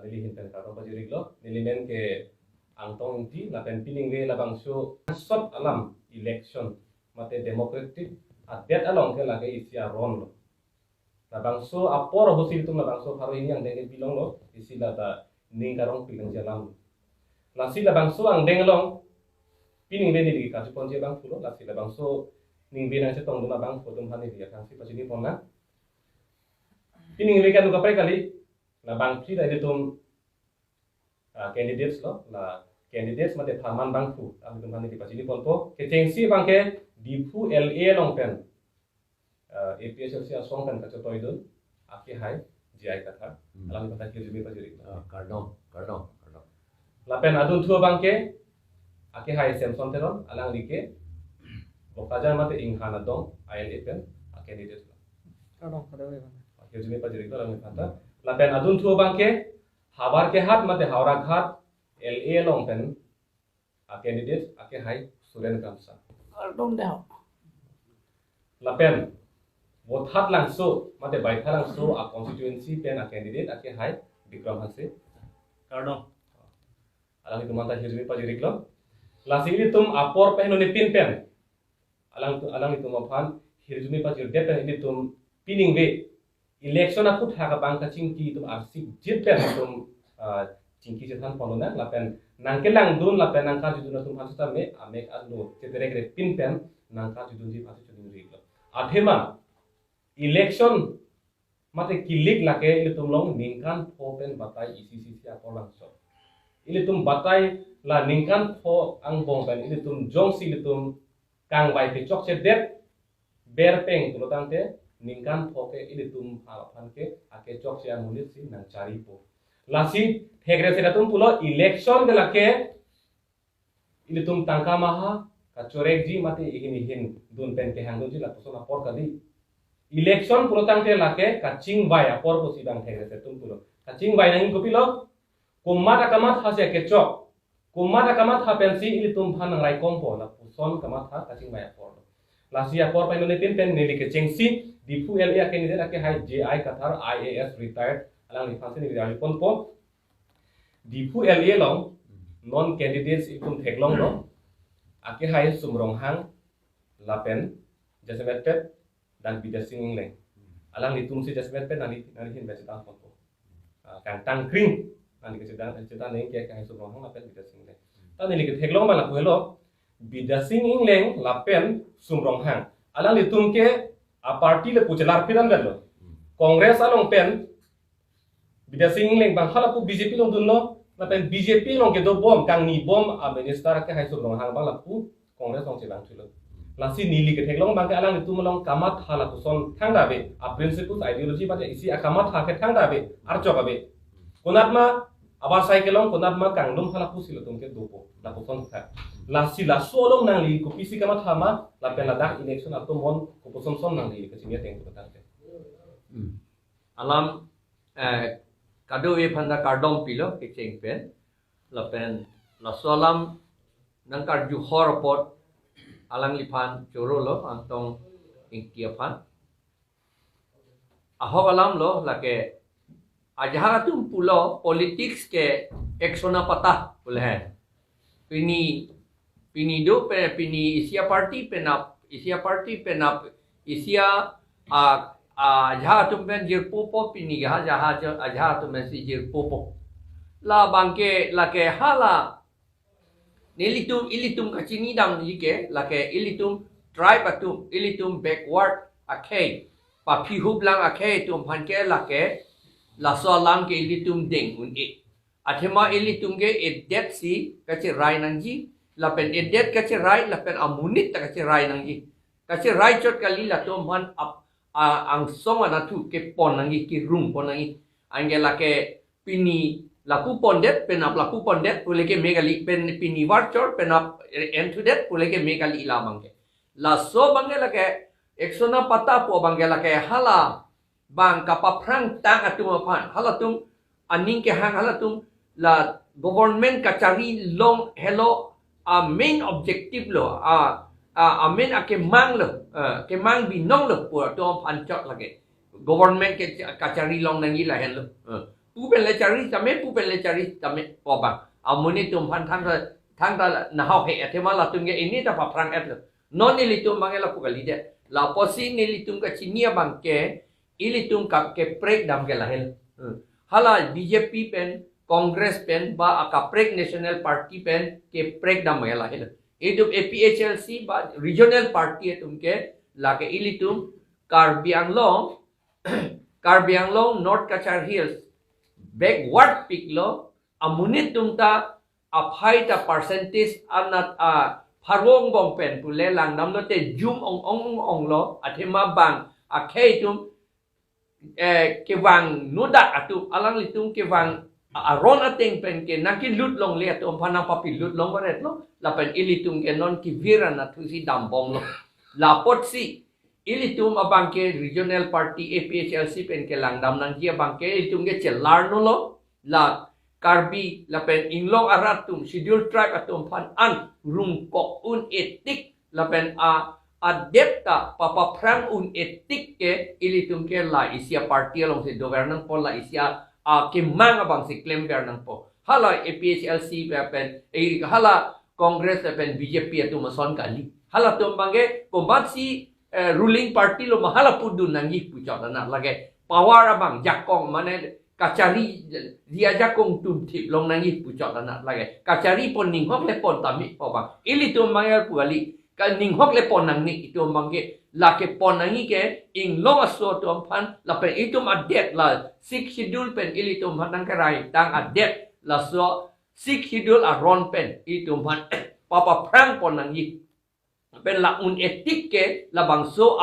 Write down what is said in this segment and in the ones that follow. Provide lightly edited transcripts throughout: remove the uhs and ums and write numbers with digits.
nilihin pen karo pajirik lo nilimen ke angtong inti lapen pining we labang so sot alam election mate democratic adet along ke lage isia ron lo labang so apor hosil tum labang so haro ini yang denge bilong lo isi lata ning karong pilang jalam lasi labang so ang dengelong pining we nili ka pon je bang fulo lasi labang so ning binang se tong duma bang fotum hani dia kan si pajini ponna pining we kan ka kali na bang pri dai tum candidates lo la candidates mate phaman bang fu am tum hani di pajini ponpo ke tengsi bang ke dipu LA long pen APSLC asong pen ka chotoi dun aki hai GI katha alam kata ki jumi pajiri Cardong. la pen adun thu bang ke aki hai Samson teron alang like bokajan mate inghana dong ILA pen candidate Cardong kada we bang. aki jumi pajiri ko alang kata la pen adun thu bang ke habar ke hat mate hawra ghat LA long pen candidate aki hai Suren Kamsa Cardong dah. la pen vot hat langso mate baitha langso a constituency pen a candidate aki hai Bikram Hanse Cardong. alang itu manta hirmi pajirik lo la sini tum apor pen ne pin pen alang itu maphan hirmi pajir de pen ini tum pining we election akut haka bangka chingki tum arsik jit pen tum chingki jethan ponona la pen nangkelang dun la pen nangka juduna tum hasuta me amek anu cetere gre pin pen nangka judun ji phasu chudun ri lo athema election mate kilik lake ile tum long ningkan open batai ICC apor langso ile tum batai la ningkan pho ang bong pen ile tum jong si ile tum kang bai te chok che det ber peng tu tang te ningkan pho ke ile tum phan ke ake chok che ang munit si nang chari po lasi thegre se tum pulo election de lake ile tum tangka maha ka chorek ji mate ihini hin dun pen ke hang dun ji la pusona por kali election pulo tang te lake ka ching bai apor ko sidang thegre se tum pulo ka ching bai nang ko pilo kumata kamat ha se ke chok kumata kamat ha pensi ili tum phan rai kompo la puson kamat ha kaching maya por la sia por pa ne tin pen ne like chengsi dipu LA candidate ake hai JI kathar IAS retired alang li phanse ni ri kompo dipu LA long non candidates ikum theklong lo ake hai sumrong hang lapen jasmet pet dan bidasing leng alang li tum si jasmet pet nani hin bachita kompo kang tang kring ani ke sedang neng ke kai so hang lapen bidasing leng ta ni ke theklong bala kuelo bidasing leng lapen sumrong hang alang litum ke a party le puchelar piran galo congress along pen bidasing leng bang hala pu BJP long dunno lapen BJP long ke do bom kang ni bom a minister ke hai sumrong hang bang lapu congress long chebang chulo lasi nili ke theklong bang ke alang litum long kamat hala puson thang dabe a principles ideology bate isi a kamat ha ke thang dabe ar chokabe konatma abar cyclong konatma kanglum phala pusil tumke dopo la puson tha la sila solong nang li ko pisi kamat hama la pena dak election ato mon ko puson son nang li ke simia teng ko tante Alam kado we phanda Cardong pilo ke cheng pen la pen la solam nang kar ju horpot alang lipan choro lo antong ingkia phan ahok alam lo la ke ajaha tum pulo politics ke eksona patah boleh hai pini do pe pini isia party penap isia ajaha tum pen jir popo pini ga ajaha tum si jir popo la bangke la ke hala ilitum kachini dam jike la ke ilitum tribe atum ilitum backward akhei pa phihub lang akhei tum phanke la ke la solam ke ilitum ding un e athema ilitum ke edet si kache rai nangji la pen edet kache rai la pen amunit ta kache rai nangji kache rai chot kali la tom han ang song ana tu ke pon nangji ki room pon nangji angela ke pini laku pondet penap laku pondet puleke megali pen pini warchor penap into that puleke megali ila mangke la so bangela ke eksona pata po bangela ke hala bang kapaprang tang atum pan halatum aning ke hang halatum la government kachari long hello a main objective lo a main ake mang lo ke mang binong lo po to pan chot lage government ke kachari long nangi la hello pu pen le chari tame pu pen le chari tame po bang amuni tum phan thang ta na hau he athema la tum ge ini ta pa prang et non ili tum bang la pu kali de la posi ili tum ka chinia bang ke ili tum ka ke break dam ke la hel hala BJP pen Congress pen ba aka break National Party pen ke break dam ke la hel itu APHLC ba regional party tum ke la ke ili tum Karbi Anglong North Kachar Hills backward piklo amunit tumta aphai ta percentage anat pharong bong pen pule lang namno te jum ong lo athema bang akhei tum ke wang nuda atu alang litung ke wang aron ateng pen ke nakin lut long le atum phana papi lut long baret lo la pen ilitung ke non ki viran atu si dambong lo la potsi ilitum abangke regional party APHLC pen ke langdam nang dia bangke ilitum ke celar no lo la Karbi la pen inglong aratum schedule tribe atum pan an rungkok un etik la pen adepta papa prang un etik ke ilitum ke la isia party along se governance po la isia ke mang abang si claim governance po hala APHLC pen hala Congress pen BJP atum son kali hala tum bangke kombat si ruling party lo mahala pudun nangi pucat na lagi power abang jakong mana kacari dia jakong tumtip long nangi pucat na lagi kacari pon ninghok le pon tamik po bang ili tu mangal puali ka ninghok le pon nangi itu bangke laki pon nangi ke ing long aso tu pan la pen itu adet la sik schedule pen ili tu nang kerai tang adet la so sik schedule aron pen itu pan papa prang pon nangi pen la un etik ke la bangso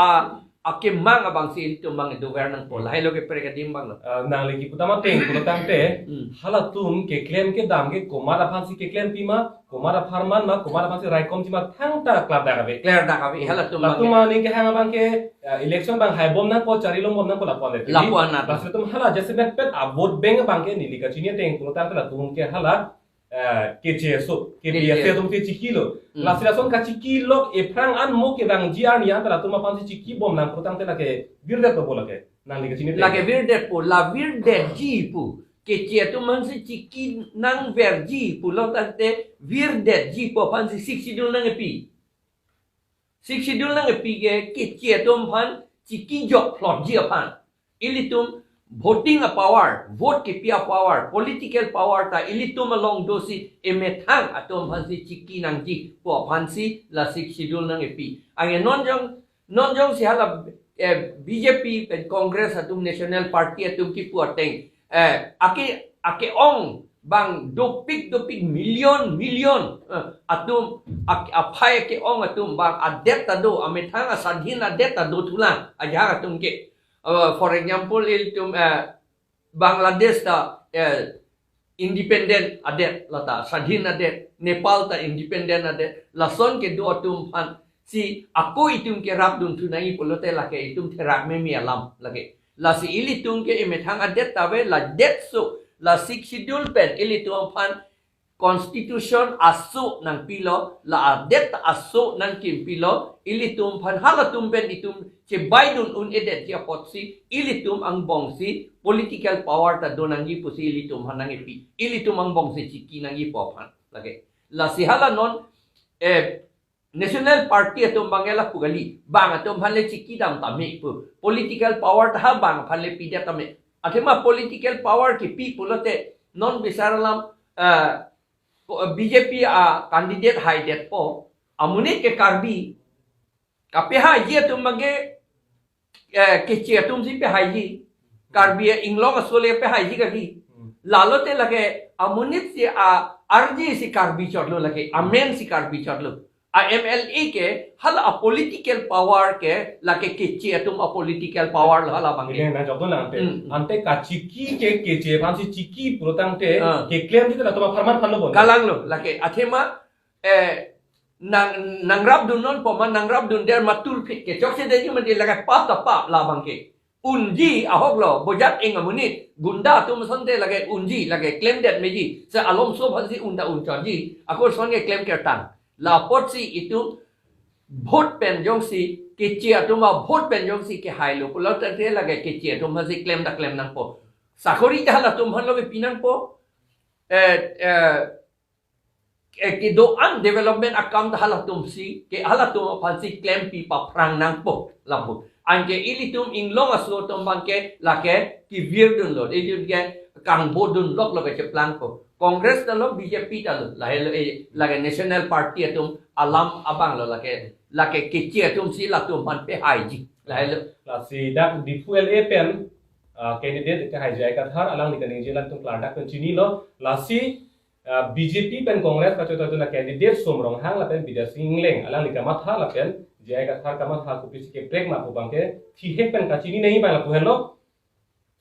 ke mang abang si itu mang itu governance po lahai lo ke perekadim bang nang lagi utama teng pulutang te hala tum ke claim ke dam ke komara phansi ke claim pima komara farman ma komara phansi raikom tima thang ta club da kabe clear dah kami hala tum la tum ning ke hang bang ke election bang hai bom nang ko chari lom bom nang ko la pon le lapuan na basre tum hala jese met pet vote bank bang ke nili ka chinia teng pulutang te la tum ke hala ke jeso ke biasa tum te chikilo la sirason ka chikilo e prang an mo ke bang jiar nia ta tum phansi chiki bom nang pulutang te la ke birde to bola ke nang li ka chinia lagi virdet po la virdet ji pu ke cia tu mansi ciki nang verji pu lo tante virdet ji po pan si sik sidul nang epi sik sidul nang epi ke cia tu pan ciki jok plot ji apan ilitum voting a power vote ke pia power political power ta ilitum along dosi emethang atom pan si ciki nang ji po pan si la sik sidul nang epi ang non jong si hala BJP pen Congress atum National Party atum ki puateng ake ong bang dopik million atum apai ke ong atum bang adet tado amethang asadhin adet tado tulang aja atum ke for example iltum Bangladesh ta independent adet lata sadhin adet Nepal ta independent adet lason ke do atum pan si aku itum ke rabdun tunai polote lake itum terak memi alam lake la si ili tung ke imethang adet tawe la det so la sik schedule pen ili tung pan constitution asu nang pilo la adet asu nang kim pilo ili tung pan hala tum pen itum che baidun un edet ya potsi ili tum ang bongsi political power ta donangi pusi ili tum hanang epi ili tum ang bongsi chiki nangi popan lage la si hala non National Party atom bangela pugali bang atom phale chiki dam tami pu political power ta bang phale pide tami athema political power ki pi pulote non bisaralam BJP candidate hai det po amune ke Karbi kape ha ye tum mage ke che tum si pe hai ji Karbi inglong asole pe hai ji gagi lalote lage amunit si arji si Karbi chotlo lage amen si Karbi chotlo MLA ke hal a political power ke lake kece atum a political power hala bang ile na jobdo na ante ka chiki ke kece phansi chiki purotang te ke claim dite la toma farman phanlo bon galang lo lake athema nangrab dun non poma nangrab dun der matul fit ke chokse de man de lake pa ta pa la bang ke unji ahok lo bojat eng amunit gunda tum sonte lake unji lake claim that meji se alom so phansi unda unchaji akor son ke claim ke tang la potsi itu vote pen jong si ke chia tu ma vote pen jong si ke hai lo pulau ta te la ke chia tu ma si claim nang po sakori dah lah tum han lo pinang po ke doan development account dah lah tum si ke hala tum pansi claim pi pa prang nang po lampu anke ili tum inglong aso tum banke lake ki vir dun lo ili ke kang bodun lok lo ke plan po Congress dah lo BJP dah lo lake National Party tum alam abang lo lake kecil tum si lah tum pan pe hai ji la si dak di fuel e pen candidate ke hai jai ka thar alang ni ka New Zealand tum klar dak pen chini lo la si BJP pen Congress ka chota na candidate somrong hang la pen Bida Singleng alang ni ka matha la pen jai ka thar ka matha ku pisi ke break ma pu bangke thi hek pen ka chini nahi ba la pu hello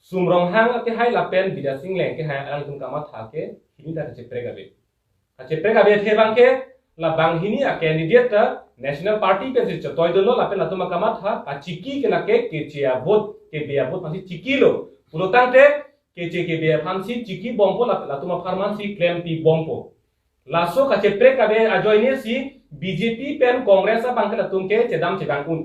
somrong hang ke hai la pen Bida Singleng ke hai alang tum ka matha ke hini ta che break abe ka che break abe the bangke la bang hini a candidate ta National Party pe se chotoi do lo la pen la tum ka matha ka chiki ke la ke chia vote ke be vote pasi chiki lo pulotang te kece ke be fansi chiki bompo la tuma pharmacy claim pi bompo laso ka chepre ka be ajoine si BJP pen Congress a bangke la tumke chedam chebangkun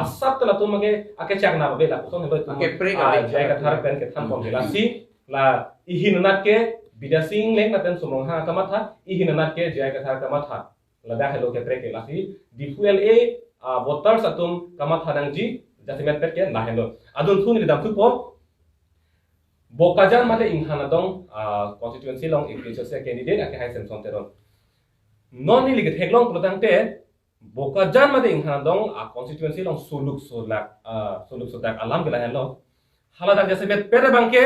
asap la tumage ake chakna be la song be ake pre ka be jai ka thar pen ke tham pom la si la ihinat ke Bida Singleng na pen somong ha kamatha ihinat ke jai ka thar kamatha la da hello ke pre ke la si di fuel a voters atum kamatha nangji jasimet pet ke na hello adun thun ni dam thu po Bokajan mate inghana dong constituency long increase se candidate ake hai sen sonteron non ni liget heklong pulotang te Bokajan mate inghana dong constituency long suluk sodak alam gela hello hala dak jase bet pere bangke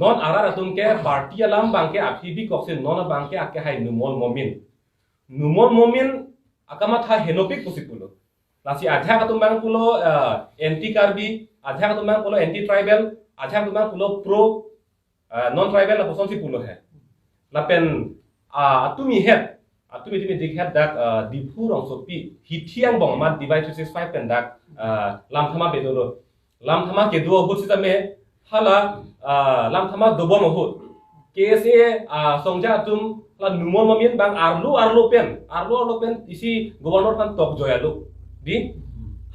non ara ratum ke party alam bangke aphibi kokse non bangke ake hai numol momin akama tha henopik pusipulo lasi adha katum bang pulo anti karbi adha katum bang pulo anti tribal अच्छा तुम्हारा पुलो pro non tribal ला पोसोन सी पुलो है लापेन तुमी दिख है dak दिफु रंग सोपी हिथियां बंग मा डिवाइड 265 पेन dak लामथामा बेदोलो लामथामा के दो हो सिता में हाला लामथामा दोबो महु केसे संजा तुम ला नुमो ममिन बांग आरलो पेन इसी गवर्नर फन तक जोयालो di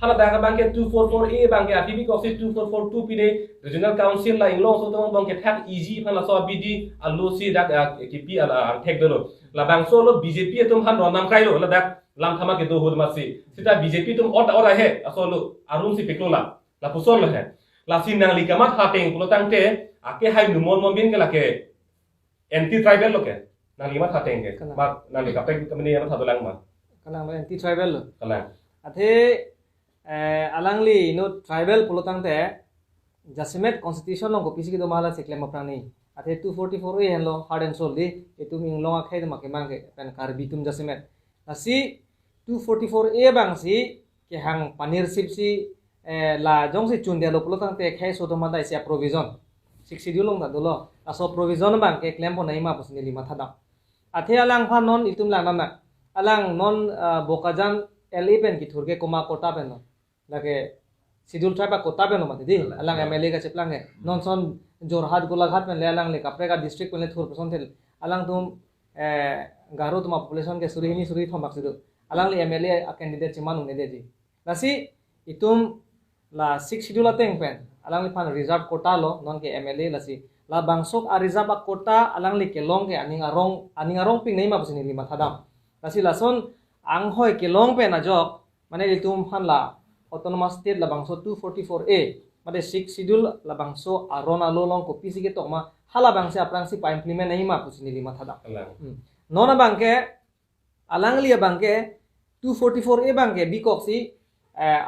hala daga bangke 244A bangke APB koksi 2442 pide regional council la inglong so tong bangke thak easy phan la so BD allo si dak KP ala thek dolo la bang so lo BJP tum han ronam kai lo la dak lam thama ke do hod masi sita BJP tum ora he asolo arun si peklola la puson lo he la sin nang likamat hateng pulo tangte ake hai numon momin ke la ke anti tribal lo ke nang limat hateng ke mak nang likapek kemeni ma thadolang ma kanang anti tribal lo kalang athe alangli no tribal pulotang te jasimet constitution long kopisi ki do mala se claim apani athe 244 e hello hard and soul di etum inglong akhai de make mangke pen karbi tum jasimet asi 244 e bang si ke hang panir sip si la jong si chundia lo pulotang te khai so do manda isia provision 6 schedule long da dolo aso provision bang ke claim po nai ma pasni lima thada athe alang pha non itum lang na alang non bokajan L11 ki thurke koma kota pen no lage schedule tribe kota pen no mate di alang MLA ka cheplang he non son jorhat golaghat pen le alang le kapre ka district pen le thur person tel alang tum garo tuma population ke suri thom bakse do alang le MLA a candidate chiman ne de ji nasi itum la 6 schedule ateng pen alang le pan reserve kota lo non ke MLA lasi la bangsok a reserve a kota alang le ke long ke aning arong ping nei ma pasini lima thadam lasi lason ang hoi ke long pe na jok mane itum phan la autonomous state la bangso 244A made 6 schedule la bangso arona lo long ko pisi ke tokma hala bangse aprang si pa implement nahi ma pusini lima thada nona bangke alanglia bangke 244A bangke bikoksi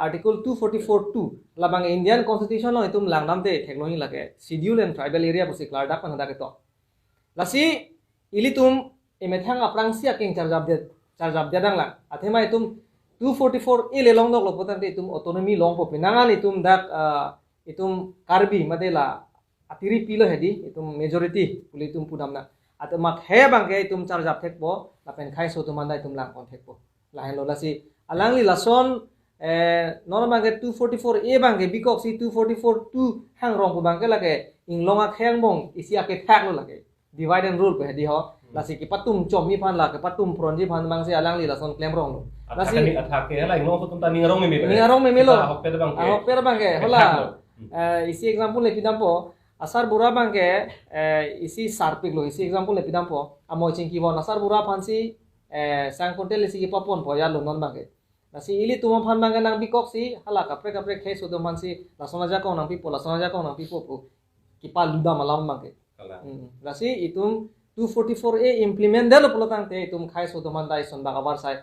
article 244(2) la bang Indian constitution lo itum langnam te technology lake schedule and tribal area pusi klarda pan hada ke to lasi ilitum emethang aprang si aking charjab dadang la athema itum 244A le long dok lo potan te itum autonomy long po pinangan itum dak itum karbi madela atiri pilo hedi itum majority puli itum pudamna atmak he bangke itum charjab thekpo la pen khai so tumanda itum lang kon thekpo la hen lo lasi alangli lason non bangke 244A bangke bikok si 244(2) hang rong po bangke lake inglonga kheng bong isi ake thak lo lake divide and rule pe hedi ho lasi ki patum chom mi phan la ke patum pronji phan bangse alangli lason claim rong lo lasi athake hala inglong so tumta ningarong me lo hok pe bangke hola isi example le pinampo asar bura bangke isi sarpik lo isi example le pidam po amoy chingki bon asar bura phansi sang kontel isi ki popon po ya lo non bangke nasi ili tuma phan bangke nang bikok si hala kapre khe so do mansi lasona ja ko nang pipo lasona ja ko nang pipo pu kipa luda malam bangke nasi itum 244A implement dalo polotang te itum khai so do man dai son bagabar sai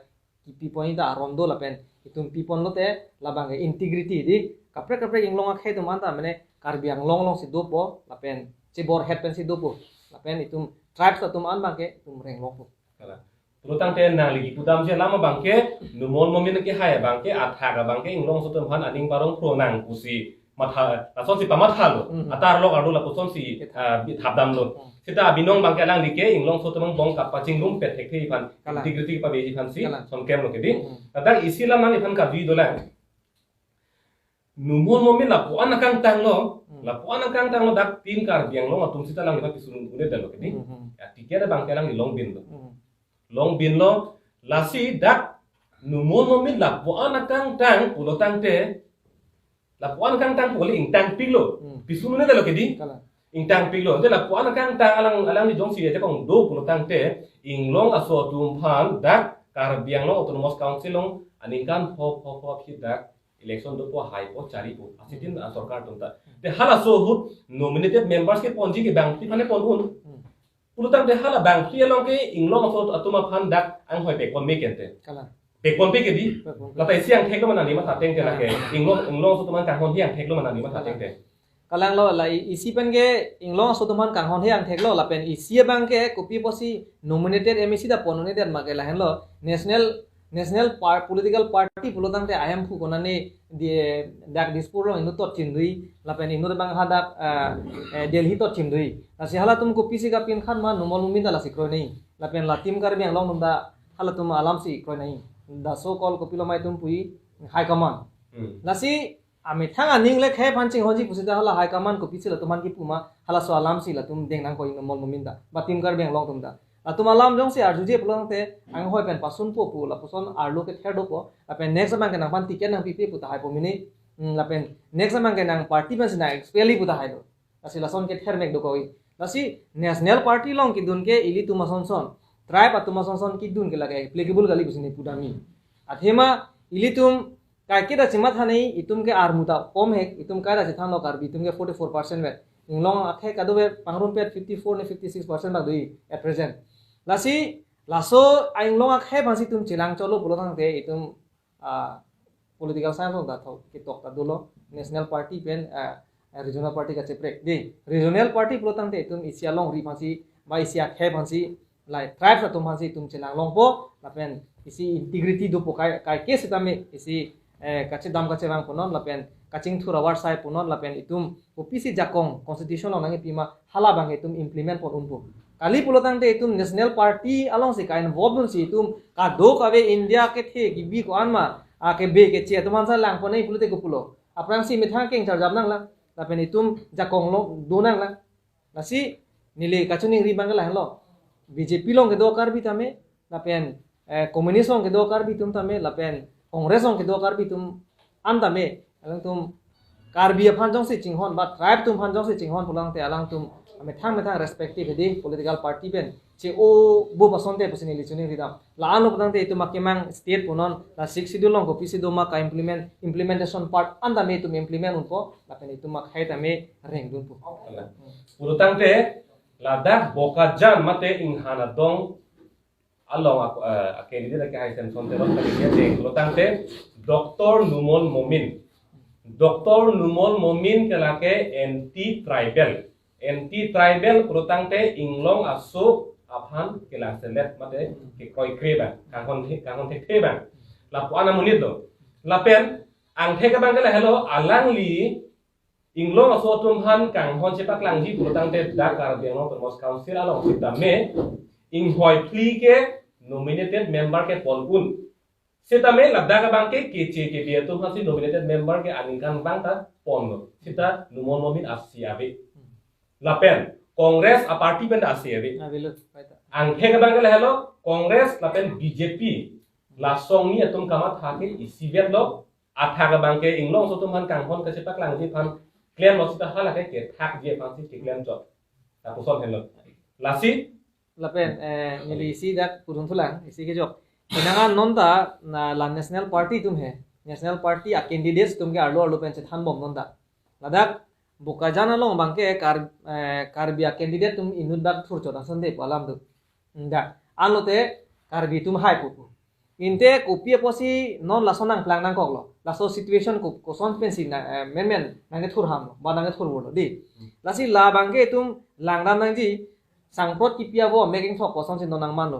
kipi point da rondo lapen itum pipon lote labangke integrity di kapre inglong khe tum anta mane karbiang long si dopo lapen cibor head pen si dopo lapen itum tribes atum an bangke itum reng long po Pulutang te nang ligi pudam je lama bangke numol momin ke haya bangke athaga bangke inglong sotum han aning parong pro nang kusi matha ason si pamatha lo atar lo adu la kuson si thabdam lo sita binong bangke lang like inglong sotum bong kap paching room pe thekhi pan integrity pa beji pan si son kem lo ke di tadang isi lam nang ipan ka vi dolang numol momin la puan nakang tang lo dak tin kar biang lo atum sita lang ipan pisun une dalo ke di ya tikera bangke lang long bin lo long bin lo lasi dak numol momin la puan nakang tang pulotang te la puan nakang tang puli intang pilo pisun une dalo ke di intang pilo de la puan nakang tang alang ni jong si te kong do pulotang te inglong aso tum phan dak kar biang lo autonomous council long aningkan ho hi dak election do po hai po chari po asitin sarkar tumta te hala so hut nominated members ke ponji ke bank ti phane ponun pulutang te hala bank ti long ke inglong so atuma phan dak ang hoi pe kon me kente pe kon pe ke di la tai siang thek lo manani ma tha teng te la ke inglong so tuman kang hon hiang thek lo manani ma tha teng te kalang lo la isi pen ke inglong so tuman kang hon hiang thek lo la pen isi bang ke kopi posi nominated MEC da ponone den ma ke la hen lo national political party pulutang te ayam fu konani die dak dispur lo inu tot chindui lapen inu bang hadak delhi tot chindui asi hala tum ko pisi ka pin khan ma numol mumin da la sikroi nei lapen la tim kar biang long num da hala tum alam si kroi nei da so call ko pilo mai tum pui high command nasi ami thanga ningle khe phanching hoji pusi da hala high command ko pisi la tuman ki puma hala so alam si la tum deng nang ko numol mumin da ba tim kar biang long tum da atum alam jong si arjuje pulang te ang hoi pen pasun po pu la puson arlo ke therdo po apen next man ke nang pan tiket nang pipi puta hai po mini lapen next man ke nang party ban sina expeli puta hai do asi lason ke ther mek do koi lasi national party long ki dun ke ili tuma son tribe atuma son ki dun ke lage applicable gali busini pudami athema ili tum kai ke da chimat hanei itum ke armuta kom hek itum kai da chithang lo karbi itum ke 44% ve inglong akhe kadobe pangrum pet 54 ne 56% bag dui at present lasi laso ainglong akhe basi tum chilang cholo pulotang te itum political science da thau ki tok ta dulo national party pen regional party ka cheprek de regional party pulotang te itum isia long ri basi ba isia khe basi lai tribe tum basi tum chilang long po lapen isi integrity do po kai ke sitame isi kache dam kache bang punon lapen kaching thura war sai punon lapen itum opisi jakong constitution onang pima hala bang itum implement pon umpu kali pulotang te itum national party along si kain involvement si itum ka do kawe india ke the ki bi ko anma a ke be ke che tuman sa lang ponai pulute ko pulo aprang si mithang keng char jam nang la lapen itum jakong lo do nang la nasi nile kachuni ri bang la lo bjp long ke do kar bi tame lapen communist long ke do kar bi tum tame lapen congress long ke do kar bi tum am tame alang tum karbi phanjong si chinghon ba tribe tum phanjong si chinghon pulang te alang tum methang respective di political party ben che o bo basonte pusini lichuni ridam la anu putang te itu makemang state punon la 6 schedule long ko pisi do ma ka implementation part anda me tum implement unpo la pen itu mak hai tame reng dun pu pulutang te ladak boka jan mate inghana dong along akeli de ka hai sen son te ro ka ke pulutang te Dr. Numol Momin kelake anti tribal pulutang te inglong asu aphan kelang selet mate ke koi kreba kangkon te kreba la puana munit do la pen ang the ka bang la hello alang li inglong asu tum han kang hon sepak lang ji pulutang te da kar biang no mos council along sita me ing hoi pli ke nominated member ke ponpun sita me la da ka bang ke che dia tu hasi nominated member ke aningkan bang ta pon sita numon momin asiabe lapen Kongres a party pen asiabe ang the ka bang la hello Kongres lapen BJP la song ni atum kamat hake isibet lo atha ka bang ke inglong so tum han kang hon ka sepak lang ji phan claim lo sita hala ke thak je fancy ke claim jot ta pusol hello lasi lapen nili isi dak purun thulang isi ke jok inangan nonda na la national party tum hai national party a candidates tum ke arlo pen che than bom nonda ladak buka jana long bangke karbi a candidate tum inut dak thur chota sande palam du nda alote karbi tum hai pupu inte kopia posi non lasonang plang nang koklo laso situation ko son pensi na men nange thur ham ba nange thur wolo di lasi la bangke tum langdam nang ji sangprot kipia wo making thok ko son sin nang manlo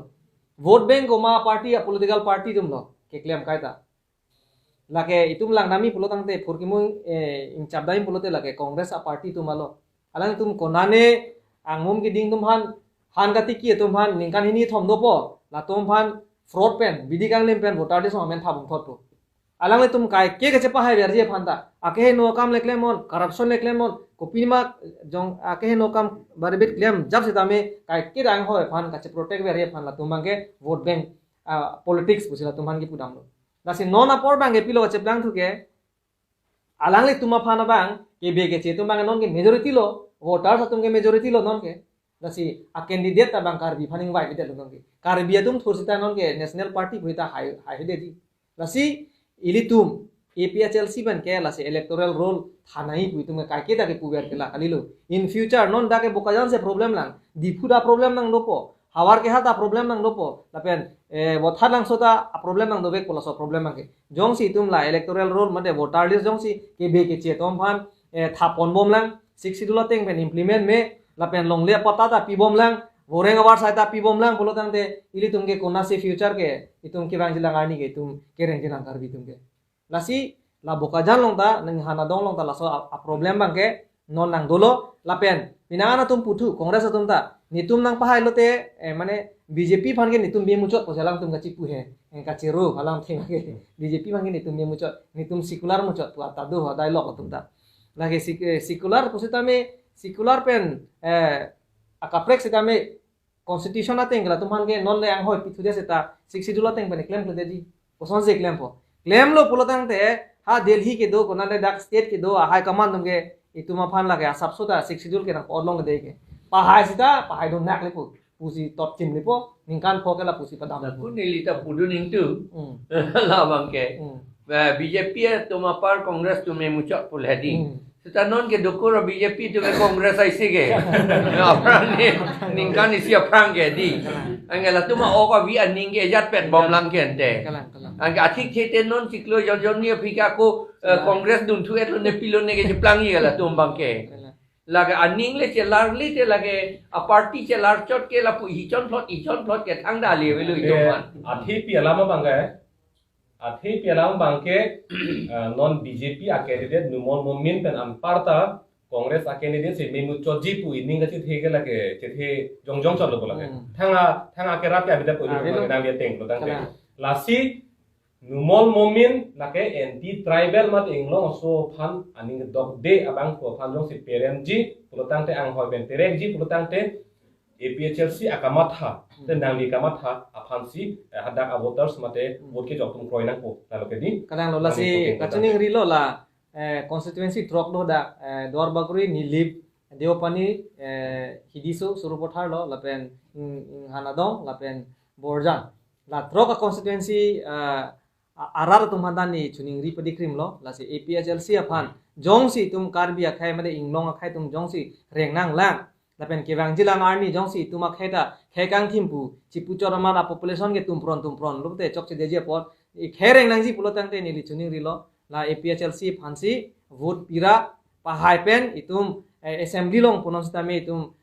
vote bank ko ma party a political party tum lo ke claim kaita lake itum langdami pulotang te phurkimu in chabdai pulote lake congress a party tum alo alang tum konane angum ki ding tum han gati ki tum han ningkan hini thom do po la tum han fraud pen bidikang lem pen voter des men thabum thot alang le tum kai ke che pa hai ber je phanta ake no kam le claim on corruption le claim on kopima jong ake no kam barbit claim jab se tame kai ke rang hoy phan ka che protect ber je phan la tum bange vote bank politics busila tum han ki pudam lo dasi non apor bange pilo che plang thuke alang le tuma phana bang ke be ke che tum bange non ke majority lo voters tum ke majority lo non ke dasi a candidate ta bang kar bi phaning wai bidel non ke kar bi tum thursita non ke national party bhuita hai de di dasi ilitum APHLC ban ke lasi electoral roll thanai puitum ka ke da ke puber ke la alilo in future non da ke bokajan se problem lang dipuda problem nang lopo hawar ke hata problem nang lopo lapen votar lang sota problem nang dobe kola so problem nang ke jongsi tum la electoral roll made voter list jongsi ke be ke che tom phan thapon bom lang 60 dula teng pen implement me lapen long le pata ta pi bom lang goreng awar sai ta pi bom lang bolo tang te ili tum ke kona se future ke itum ke bang jilang ani ke tum ke reng jilang kar bi tum ke lasi la bokajan long ta nang hana dong long ta la so a problem bang ke non nang dolo lapen pinana tum putu kongres tum ta nitum nang pahai lote mane BJP phan ke nitum be muchot posalang tum gachi pu he ka chiru halang thing ke BJP phan ke nitum be muchot nitum secular muchot tu ta do dialog tum ta lagi secular posita me secular pen akaprek sita me constitution ateng la tum han ke non le ang hoi pitu de seta 60 dula teng pen claim to de ji poson se claim po claim lo pulotang te ha Delhi ke do kona le dak state ke do high command tum ke ituma phan la ke asap sota 60 dul ke na odlong de ke pahai sita pahai do nak le pu pusi top tim le po ningkan pho ke la pusi padam ku nilita pudun intu la bangke BJP tuma par congress tume muchak pul hadi sita non ke dokur BJP tume congress aise ge aprang ni ningkan isi aprang ge di angela tuma oka vi aning ge jat pet bom lang ken te kalang kalang ang atik thete non siklo jon ni phika ko congress dun thu et ne pilon ne ge plang ye la tum bangke lage aning le chelar li te lage a party chelar chot ke la pu hichon plot ke thang da le velu itoman athi pi alama bangke non BJP a candidate numon momin pen amparta congress a candidate se memu choji pu ining ga che lage che jongjong chot lo lage thanga ke rap ya bida pu ni dang dia teng lo dang te lasi numol momin lake anti tribal mat inglong so phan aning dok de abang ko phan jong si PRMG pulutang te ang hoi ben PRMG pulutang te APHLC akamatha te nang di kamatha aphan si hadak voters mate vote ke jok tum kroi nang ko lalo ke di kadang lo lasi kachuning rilo la constituency drop lo da dor baguri ni lip deopani hidiso surupothar lo lapen hanadong lapen borjan la drop constituency arar tum handani chuning ri padikrim lo lasi APHLC aphan jongsi tum karbi akhai made inglong akhai tum jongsi rengnang lang lapen kewang jilang arni jongsi tum akhai da khekang thimpu chipu choramara population ke tum pron lubte chokche deje por khereng nang ji pulotang te ni chuning ri lo la APHLC phansi vote pira pahai pen itum assembly long punon stame itum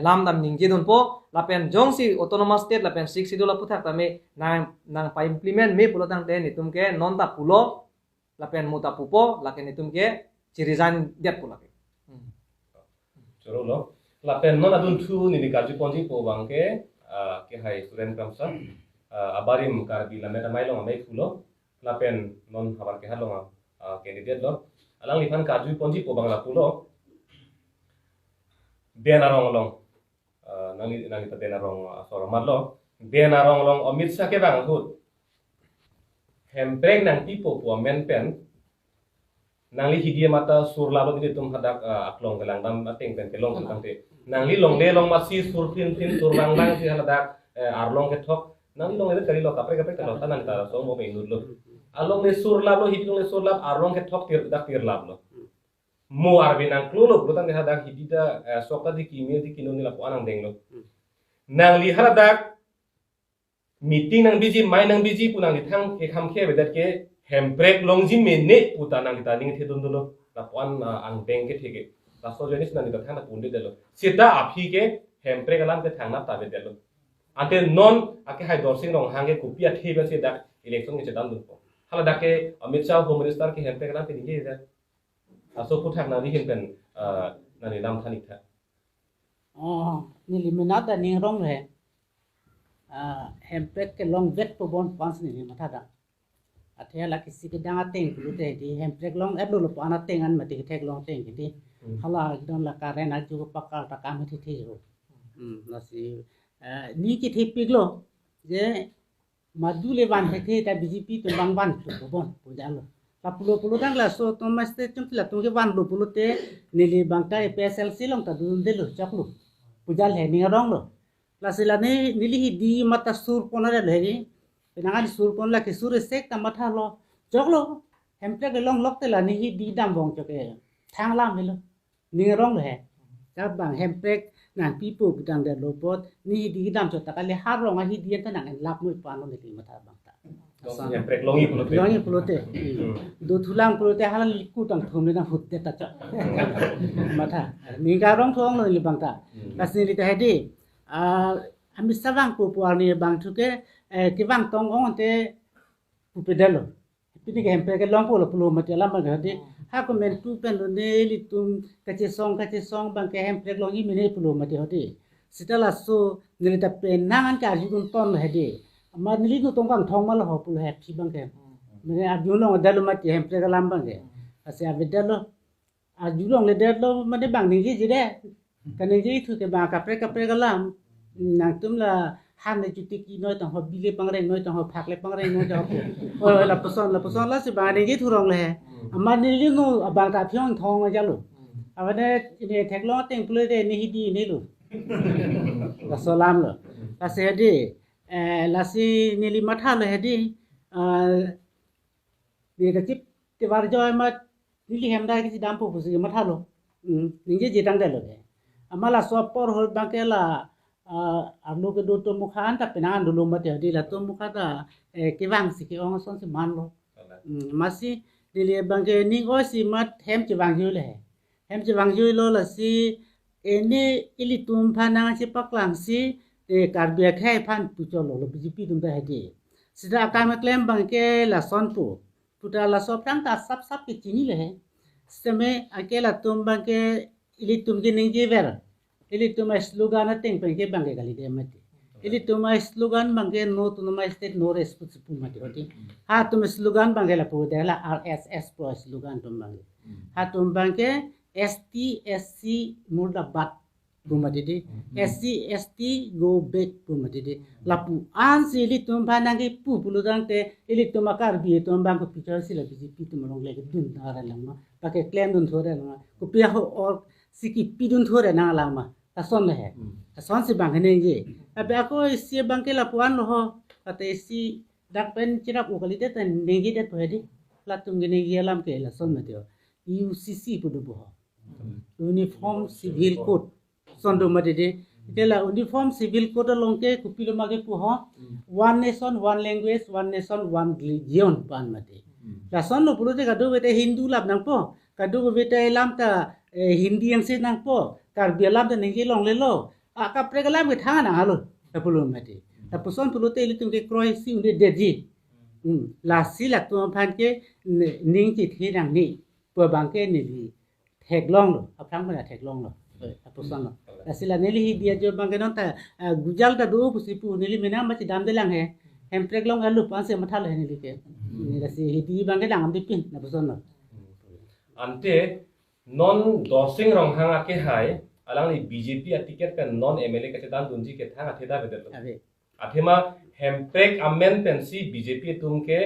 lamdam ningje don po lapen jongsi autonomous state lapen 6 dola puthak tame nang pa implement me pulotang te nitum ke non ta pulo lapen muta pupo laken nitum ke cirizan det pulake choro lo lapen non adun thu ni kaju ponji po bangke ke hai student kamsa abarim kar bi lameta mailong amai fulo lapen non habar ke halong candidate lo alang lifan kaju ponji po bangla pulo benarong long nang ta benarong asoro matlo benarong long Amit Shah ke bang hut hempreng nang tipo po men pen nangli hidia mata surlabo ini tum hadak aklong kelang dam ateng pen kelong tang te nangli long le long masi sur tin sur lang lang si hadak arlong ke thok nangli long le kari lo kapre ta lo tanan ta so mo me nur lo along le surlabo hidong le surlab arlong ke thok tir dak tir lab lo mo arbi nang klulo brutan de hadak hidida sokta di kimi di kinoni la po anang deng lo nangli hadak meeting nang biji mai nang biji punang di thang ke kham khe bedat ke hemprek longjin me ne puta nang kita ning the dun dun la pon ang beng ke thege la so jenis nang kita thang na punde delo sita aphi ke hemprek alam ke thang na ta be delo ante non ake hai dorsing rong hange kupia thebe se da election ke dan dun ko hala da ke Amit Shah home minister ke hemprek alam ke ninge da aso puthak na ni hin pen na ni nam thanik tha ni liminata ni rong re hemprek ke long vet po bon pans ni mata da athya la kisi ke dang ateng kulute di hemprek long eb lo pa na teng an mati thek long teng ki hala don la ka re na ju pakal ta kam thi thi ro na si ni ki thi piglo je madule ban he ta bjp to bang ban to bon pu ja lo la pulo dang la so to maste chum la to ke ban lo pulo te ni li bang ta psl si long ta dun de lo chak lo pu ja le ni rong lo la sila ni li hi di mata sur pona re le penangan sur pon la ke sur sek ta matha lo jok lo hemprek ke long lok te la ni hi di dam bong cho ke thang lam le lo ni rong le ka bang hemprek nan pi pu dang de lo pot ni hi di dam cho ta ka le har rong hi di ta nang lap mu pa no ni matha bang ta hemprek longi pulote longi pulote do thulang pulote halan liku tang thum le na hut te ta cha matha ni ga rong thong lo ni bang ta ka sin li ta he di ami savang pu pu ni bang thu ke ki bang tong ong te pu pedalo piti ke hempe ke long pu lo pu ma te lam ga de ha ko men tu pen lo ne li tum ka che song bang ke hempe long i mine pu lo ma te hodi sitala so ni ta pen nangan ka ju kun ton he de ma ni lu tong bang thong ma lo ho pu he phi bang ke mene a ju long da lo ma te hempe ke lam bang ke ase a vedalo a ju long le de lo ma de bang ni ji de ka ni ji thu ke ba ka pre ka lam nang tum la han ne juti ki noi tang ho bile pang re noi tang ho phak le pang re noi tang ho la poson la se ba ne ji thu rong le ama ni li no ba ta phyong thong ma ja lo aba ne ne thek lo teng ple de ni hi di ni lo la so lam lo la se de la si ni li ma tha le de ni ka chip te war jo ma ni li hem da ki dam pu pu si ma tha lo ni ji tang de lo ama la so por ho ba ke la arlo ke do to mukhan ta penan dulu mate di la to mukha ta ke wang si ke ong son si man lo masi di le bang ke ni go si mat hem chi wang yu le hem chi wang yu lo la si ene ili tum phana si paklang si te kar bia khai phan pu cho lo bjp tum ta he di sida ka ma klem bang ke la son pu puta la so prang ta sap ke chini le seme akela tum bang ke ili tum ke ning je ver ili tuma slogan ateng pengke bangke kali dia mati ili tuma slogan bangke no tuma state no responsible mati hoti ha tuma slogan bangke la pu dela RSS pro slogan tum bangke ha tum bangke ST SC murdabat pu mati di SC ST go back pu mati di la pu an si ili tum banangi pu puludang te ili tuma kar bi tum bangko picture si la BJP tum long le dun tara lama pakai claim dun thore lama ku pia ho or siki pidun thore na lama ta son le ta son si bang ne ye abe ako si bang ke la puan lo ho ate si dak pen chira ku kali te ta ne gi de phedi la tum ge ne gi lam ke la son me teo UCC pu du bo uniform civil code son do ma de ke la uniform civil code long ke ku pilo ma ke pu ho one nation one language one nation one religion pan ma de la son lo pu te ka do te hindu lab nang po ka do be te lam ta hindi yang se nang po kar bialam ta ningi long le lo a ka pre galam ke thang na halo ta pulun mate ta puson pulu te litum ke kroi si unde deji la si la tu phan ke ning chi thi dang ni po bang ke ni li thek long lo a phang ma thek long lo ta puson lo la si la ne li dia jo bang ke non ta gujal ta do pu si pu ne li mena ma chi dam de lang he hem prek long alu pan se ma tha le ni li ke ni la si hi di bang ke dang am di pin na puson lo ante non dorsing rong hang ake hai alang ni BJP a ticket kan non MLA ke dan dunji ke thang atheda bedel athema hemprek amen pensi BJP tum ke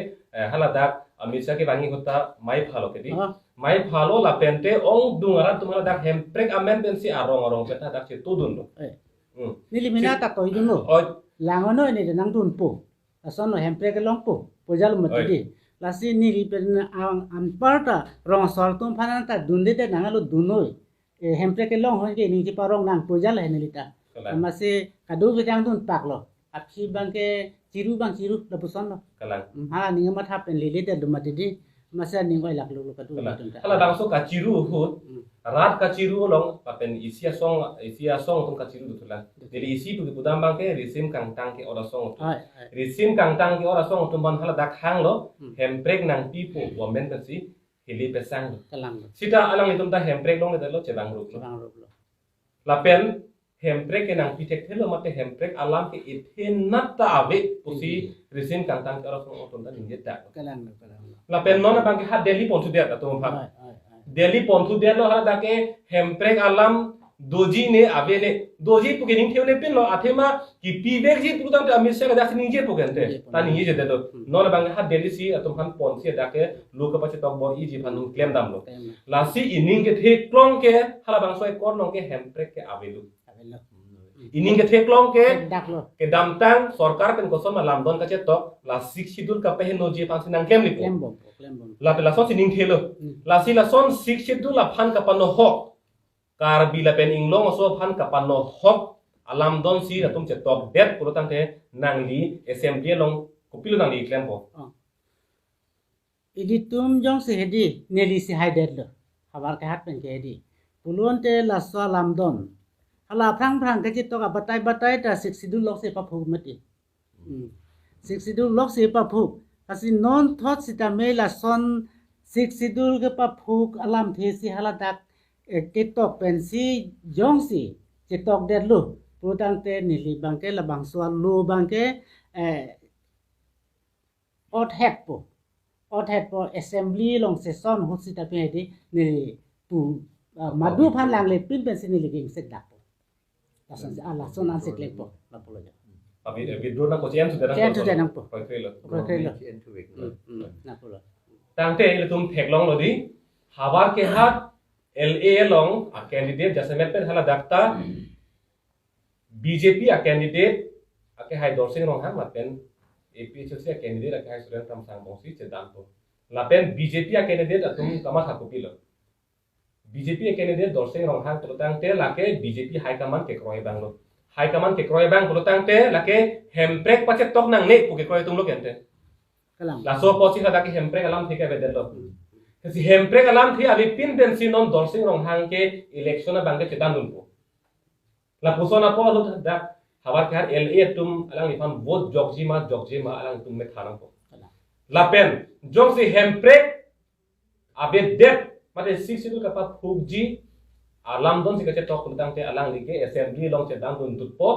haladak amisa ke bangi hota mai phalo ke di mai phalo la pente ong dungara tum haladak hemprek amen pensi arong peta dak che tudun lo nili mina ta toy dun lo o langono ni de nang dun po ason no hempre ke long po pojal mati lasi nili pen am parta rong sor tum phanan ta dunde te nangalo dunoi hempre ke long hon ke ni ji parong nang pojal he nilita mase kadu ke jang dun pak lo apsi bang ke ciru la puson lo kalang ha ni ma thap pen lele de dum mati di masa ni ngoi lak lu kadu hala dang so ka ciru hut rat ka ciru long papen isia song tum ka ciru tulan jadi isi tu budam bang ke risim kang tang ke ora song risim kang tang ke ora song tum ban hala dak hang lo hemprek nang pipo women kan si hili pesang kalang sita alang itum ta hemprek long de lo cebang rup lo lapen hemprek ke nang pitek thelo mate hemprek alam ke ithen natta ave pusi risim kang tang ke ora song tum ta ninje ta kalang lapen nona bang ke hat delhi pontu de ta tum phak Delhi pontu dia lo hala dake hemprek alam doji ne abe ne doji pukening theu ne pin lo athema ki pivek ji putang ta amir sa da sini je pukente ta ni je de to non bang ha Delhi si atum han pon si dake lu ka pache tok bo i ji phan claim dam lo la si ining ke the klong ke hala bang soi kon long ke hemprek ke abe lu ining ke the klong ke dak lo ke dam tang sarkar pen koson ma lam don ka che tok la sik sidul ka pe no je pan sinang claim li klem bom la pe la son sining thelo la si la son sik sidul la phan ka pano hok kar bi la pen inglong so phan ka pano hok alam don si la tum che tok det ko tang te nang li assembly long ko pilu nang li claim bo idi tum jong se hedi neli se haider lo habar ka hat pen ke hedi pulun te la so lam don hala prang ke chit to ka batai ta sik sidul lok se pa phu mati sik sidul lok se pa phu asi non thot sita me la son sik sidul ke pa phu alam the si hala dak ke tok pen si jong si che tok der lu putang te nili bang ke la bang so lu bang ke ot het po assembly long session hot sita pe di ni pu madu phan lang le pin pen si ni liging sek dak lason ala son an sek le po la polo ja abi withdraw na ko chen tu chen nang po ko krelo ko krelo na polo tang te le tum thek long lo di habar ke hat LA long a candidate jasemet pe hala dakta BJP a candidate ake hai dorsing rong hang lapen APHC a candidate ake hai suren tam sang bongsi chedam po lapen BJP a candidate atum kama thakupilo BJP a candidate dorsing rong hang tang te lake BJP high command ke kroi banglo high command ke kroi bang tang te lake hemprek pache tok nang ne pu ke kroi tum lo kente kalang la so posi hada ke hemprek alam thike be dello kasi hemprek alam thi abi pin den sinon dorsing rong hang ke election bang ke chedan dun po la pusona po lo da habar ke har LA tum alang ni fan vote jogjima alang tum me thanang po la pen jong si hemprek abe det mate sixidu ka pa phugji alam don si ka che tok tang te alang li ke assembly long che dang dun tut po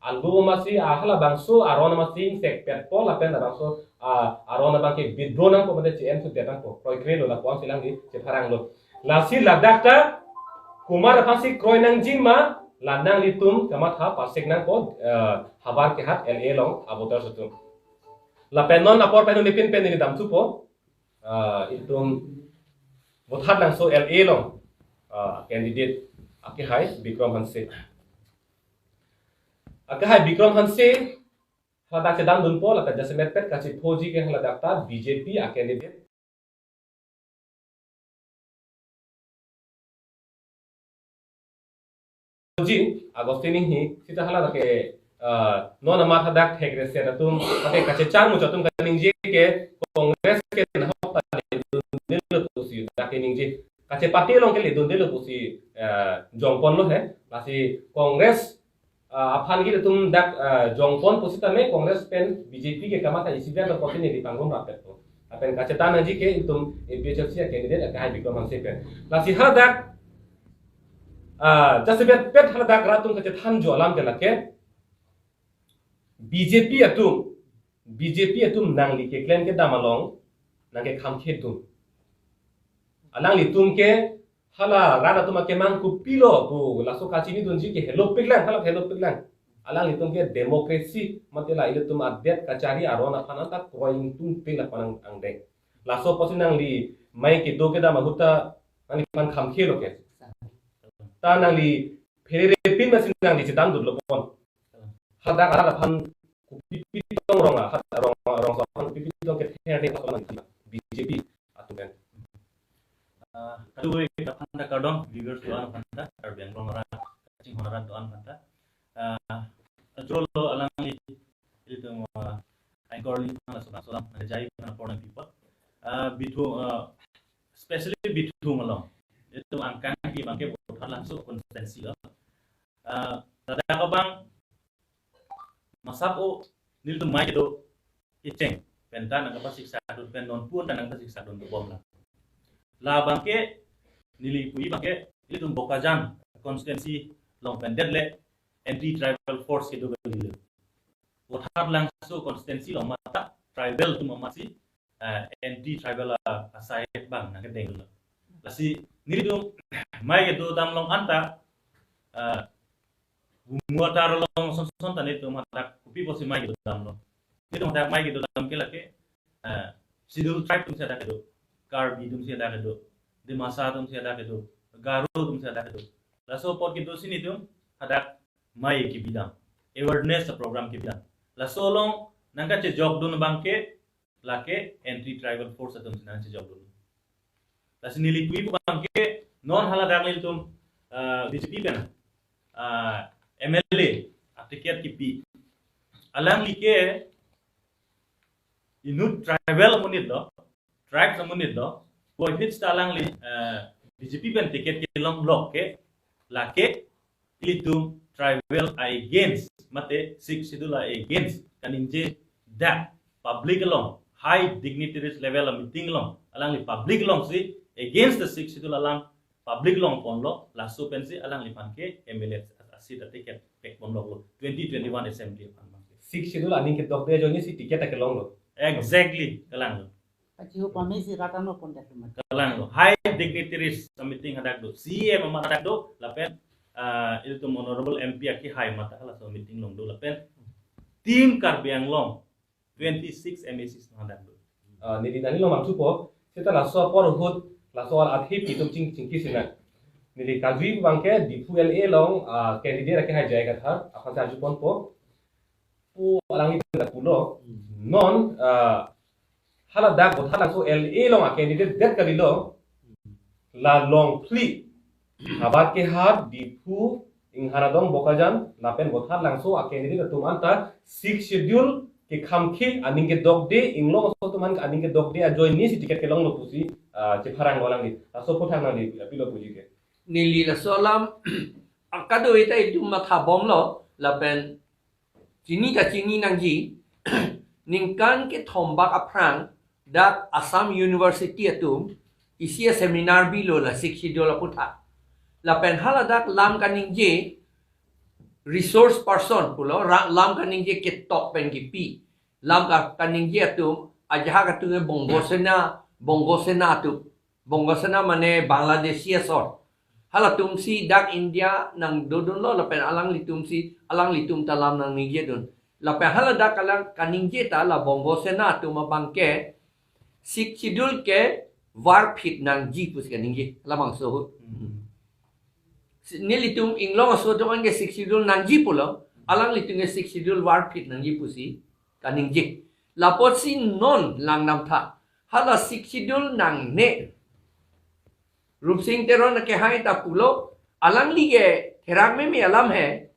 alu masi ahala bangsu arona masi sek pet po la pen da bangsu arona bang ke withdraw nang po mate che en su te tang po kroi krelo la kwang silang di che tharang lo la si la dakta kumar phasi kroi nang jima la nang li tum kama tha pasek nang po habar ke hat LA long abotar sutum la pen non apor pen ni pin ni dam su po itum Bothat lang so LA long candidate ake hai Bikram Hanse hala dak dan dun po la ka jasemet pet ka chi phoji ke hala dak ta BJP a candidate phoji agostini hi sita hala dak non ma tha dak thek re se tum ate ka che chang mu chatum ka ning je ke congress ke na hok ta le pusi dak ning je ka che party long ke le dun de lo pusi jongpon lo he lasi congress aphan gi tum dak jongpon pusi ta me congress pen BJP ke kama ta isi da ko ni di pangrom ra pet to apen ka che ta na ji ke tum APHC candidate ka hai Bikram Hanse pen lasi ha dak jasebet pet hala dak ratum ka che than jo alam ke lake BJP atum nang li ke claim ke damalong nang ke kham khe tum alang li tum ke hala rada tum ke mang ku pilo bu la so ka chini dun ji ke hello piglang hala hello piglang alang itum ke demokrasi matela ile tum adet kacari arona panata koing tung te la panang angdeng laso posin nang li mai ke do ke da maguta nang pan kham khe lo ke ta nang li phere pin masin nang li sitam dut lo pon hada kala pan pipi tong ronga hat rong so pan pipi tong ke the de ko BJP atumen Kadu kapanda kadon viewers doan panta arbeng romara cing honara doan panta jolo alangi itu angkorli mana solam jai mana foreign people bitu especially bitu malong itu angkan ki bangke botar langsung konsistensi lo tada kabang masako nil tu mai do iceng pentan ang siksa dun pen non pun dan ang siksa dun bom la bangke nili pui bangke itu bokajan konsistensi long pendek le anti tribal force ke do gile botar langsung konsistensi long mata tribal tu mamasi anti tribal asai bang nang kedeng lo lasi nili tu mai ke do dam long anta muatar long son tan itu mata kupi posi mai ke do dam long itu mata mai ke do dam ke lake sidul tribe tum se ada ke do Karbi tum siya dake do, Dimasa tum siya dake do, Garo tum siya dake do. Laso pot kito sini tum hadak mai ki bidang, awareness program ki bidang. Laso long nangka che job dun bangke lake anti tribal force tum sinan che job dun. Laso nili kui bangke non hala dakil tum BJP kan MLA atikiat ki pi. Alam like inut tribal munit do. Track namunit do, boy hits talang li BJP ben tiket ke long block ke lake itu tribal against mate six sidula against kaning je that public long high dignitaries level meeting long alang li public long si against the six sidula lang public long pon lo la so pensi alang li pan ke MLA asida tiket pek pon lo 2021 assembly pan six schedule aning ke dok de joni si tiket ke long lo exactly kalang lo Aciu pamisi ratano pun tak cuma. Kalang lo high dignitaries meeting hadak do CM hadak do lapen itu tu honorable MP aki high mata hala so meeting long do lapen tim karbiang long 26 MACs hadak do nidi nani lo mamsu po seta laso por hut laso al athi pitum cing cingki sina nidi kajui bangke di LA long candidate ke hai jayega thar akan sa jupon po pu alangi ta pulo non hala dak bot hala so LA long candidate det kalilo la long pli habat ke har di pu ing haradong bokajan lapen bot har langso candidate tumanta 6 schedule ke khamki aning ke dog de ing long so tuman aning ke dog de a join ni si ticket ke long lo pusi che pharang golang ni so pothang na di pilo puji ke nili la solam akado ita itu matha bom lo lapen chini ka chini nangji ningkan ke thombak aprang dak Assam University atum isia seminar bilo la sikhi dola putha la pen haladak lam kaning je resource person pulo lam kaning je ke top pen ki pi lam ka kaning je atum ajaha ka tu bongo sena tu bongo sena mane Bangladesia sort hala tum si dak India nang dodon lo la pen alang litum talam nang nije don la pen haladak alang kaning je ta la bongo sena tu mabangke sik sidul ke war phit nang ji pus kaning ji lamang so nilitum inglong so to ange sik sidul nang ji pulo alang litung sik sidul war phit nang ji pusi kaning ji lapot si non lang nam tha hala sik sidul nang ne rup sing teron ke hai ta pulo alang li ge therak me alam hai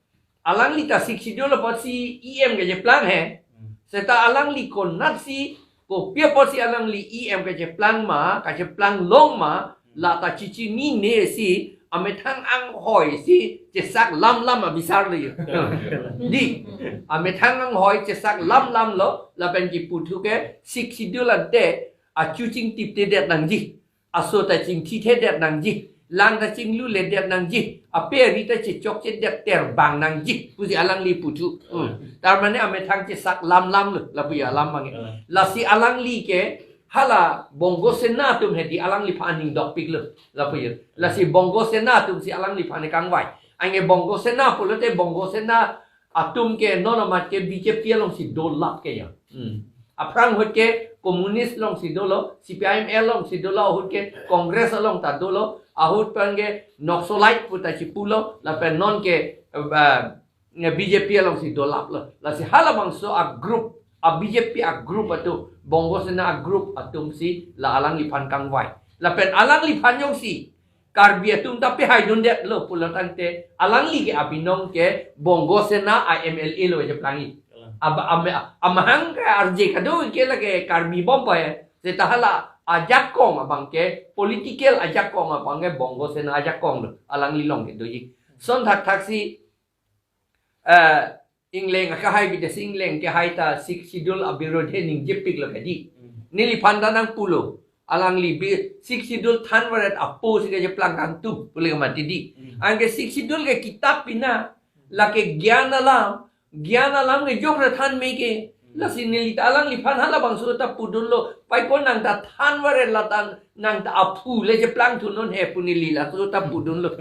alang li ta sik sidul pot si em ge je plan hai seta alang li kon nat si ko pia posi alang li em ka je plan ma ka je plan long ma la ta chichi ni ne si amethang ang hoi si je sak lam abisar le di amethang ang hoi je sak lam lo la ben ki putu ke sik sidula de a chuching tip te det nang ji aso ta ching thi the det nang ji lang ta ching lu le det nang ji a pe ri ta chi chok che det ter bang nang ji pusi alang li putu tar mane amethang je sak lam la pu ya lam mangi la si alang li ke hala bongo senatum hedi alang li paning dok pik la pu ya la si bongo senatum si alang li pane kang wai ange bongo sena pulo te bongo sena atum ke non amat ke BJP long si dolap ke ya aprang hot ke komunis long si dolo CPIM long si dolo hot ke kongres long ta dolo ahut pange noxolite puta si pulo la pen non ke BJP long si dolap la si halabang so a group a BJP a group atu bongo sena a group atum si la alang lipan kangwai la pen alang lipan yong si karbi atum tapi hai dundet lo pulatan te alang li ke abinong ke bongo sena a MLA lo je plangi amahang ke RJ kado ke la ke karbi bomba se tahala ajak kong abang ke political ajak kong abang ke bongo sena ajak kong lo alang li long ke doji son thak taksi Ingleng ka hai bida singleng ke hai ta sik sidul abirod hening jepik lo kadi nili pandanang pulo alang li sik sidul than warat apo sike je plangkang tu boleh mati di angke sik sidul ke kitab pina la ke gyan alam ke jokra than meke la sinili alang li pan hala bang suta pudullo pai pon nang ta than warat latang nang ta apu le je plang tu non he punili la suta pudullo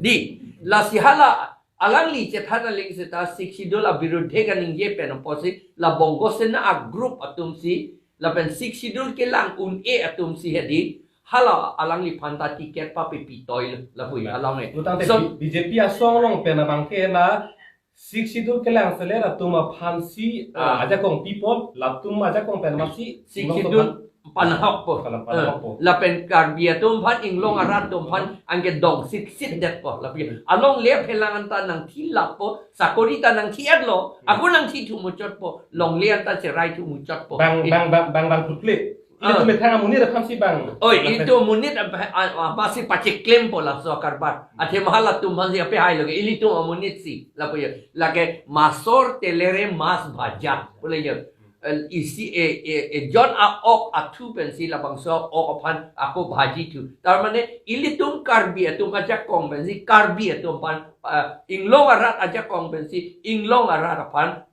di la si hala alang li che thana ling se ta siksidol a birudhe ka ning ye pen posi la bongo se na a group atum si la pen siksidol ke lang un e atum si hedi hala alang li phanta ticket pa pe pitoi la pui alang e Lutang te BJP a song long pen abang ke la siksidul ke lang sele la tuma phansi aja kong people la tuma aja kong pen masi siksidol panahok po la pen karbia tum phan inglong arat tum phan angke dong sit det po la pi along le phelangan ta nang thilap po sakorita nang thiat lo aku nang thi thu muchot po long le ta che rai thu muchot po bang kutle itu metang amuni da phansi bang oi itu munit masih pace claim po la so karbar ate mahala tum phan si ape hai loge ili tu amunit si la po la ke masor telere mas bhaja boleh je isi John ok atu pensi la bangso ok apan aku bhaji tu tar mane ilitum karbi atum aja kong pensi karbi atum pan inglong arat aja kong pensi inglong arat apan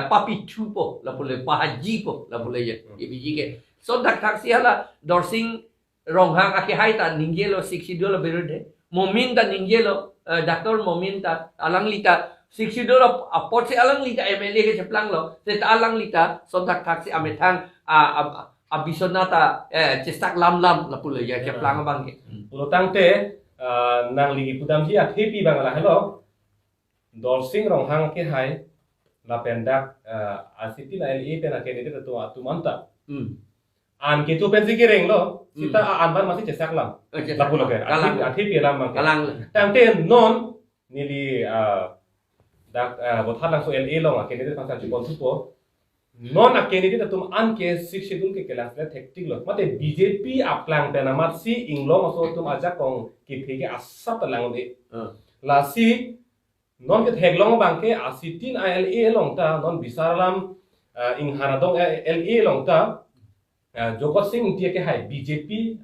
papi tu po la boleh bhaji po la boleh ya ibiji ke so dak taksi hala dorsing ronghang akhe hai ta ninggelo 62 la berode mominta ninggelo daktor mominta alang lita 62 apot si alang lita MLA ke ceplang lo se ta alang lita sontak taksi ametang abisonata cestak lam la pula ya ceplang abang ke Lutang te nang ligi pudam hi a thepi bang la hello dorsing rong hang ke hai la pendak asiti la LE pen a candidate to atumanta an ke tu pensi ke reng lo sita an ban masih cestak lam la pula ke a thepi lam bang kalang tang te non nili dak bothal lang so LA long a candidate pangsa chupon supo non a candidate tum an ke six schedule ke kelas le tactic lo mate BJP aplang penamat si inglong so tum aja kong ki phege asap lang de la si non ke theglong bang ke asitin ILA long ta non bisaralam ing haradong LA long ta jokot sing tie ke hai BJP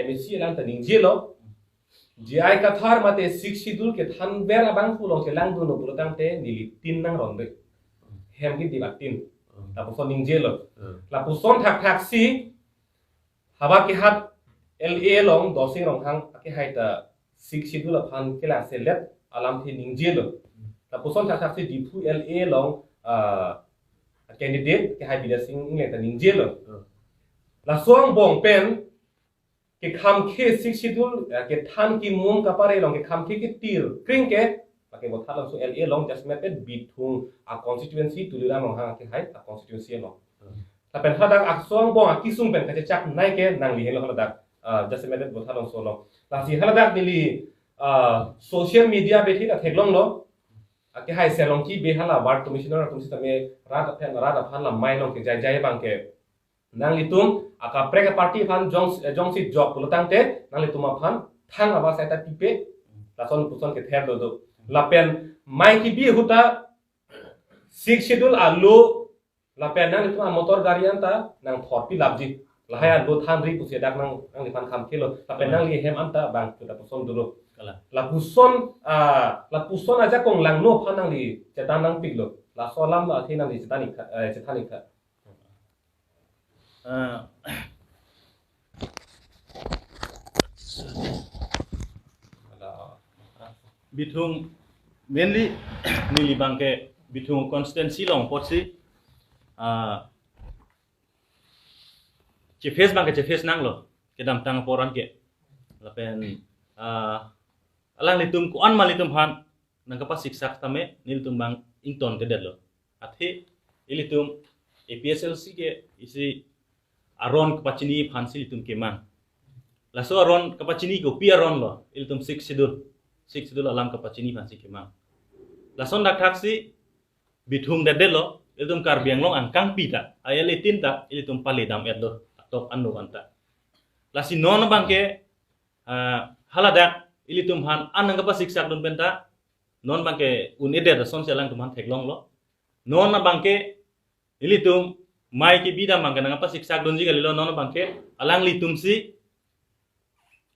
MSC lang ta ningje lo GI kathar mate six schedule ke than ber abang pulong ke lang duno pulotang te nili tin nang ronde hem ki dibatin tapuson ningje lo lapuson thak si haba ke hat LA long dosing rong hang ke haita six schedule phan ke la selet alam the ningje lo lapuson thak si dipu LA long candidate ke hai bidasing nge ta ningje lo la song bong pen ke kham khe six schedule ke than ki mum ka pare long ke kham khe ki tir kring ke ke bothal so LA long just method bithung a constituency tulira long ha ke hai a constituency long ta pen hadang aksong bong a kisung pen ka chak nai ke nang li helo hadak just method bothal long so long la si haladak dili social media bethi ka theklong lo ke hai selong ki be hala ward commissioner tum sitame rat phan la mai long ke jai bang ke nang litum aka preka party phan jong si job pulotang te nang litum phan thang aba saita pipe lason puson ke ther do lapen mai ki bi huta six schedule alo lapen nang litum motor garian ta nang thot pi labji lahaya lo thang ri pusia dak nang lipan kham khelo lapen nang li hem anta bang tuta puson dulu la puson aja kong lang no phan nang li cetan nang piklo la solam la thina li cetani ka bithung mainly nili bangke bitung constancy long potsi face bangke face nang lo kedam tang poran ke lapen alang litum kuan malitum han nang kapas siksak tame nilitum bang ington ke lo athe ilitum APSLC ke isi aron kapachini phansi litum ke man laso aron kapachini ko pi aron lo ilitum 6 sidul alam kapachini phansi ke man lason dak taksi bithung lo ilitum karbiang long angkang pita ayale tinta ilitum paledam edlo atop anu anta lasi non bangke halada ilitum han anang kapas siksak dun penta non bangke unede da son selang tuman theklong lo non bangke ilitum mai ki bida mangke nang apa siksak dun jiga lilo non bangke alang litum si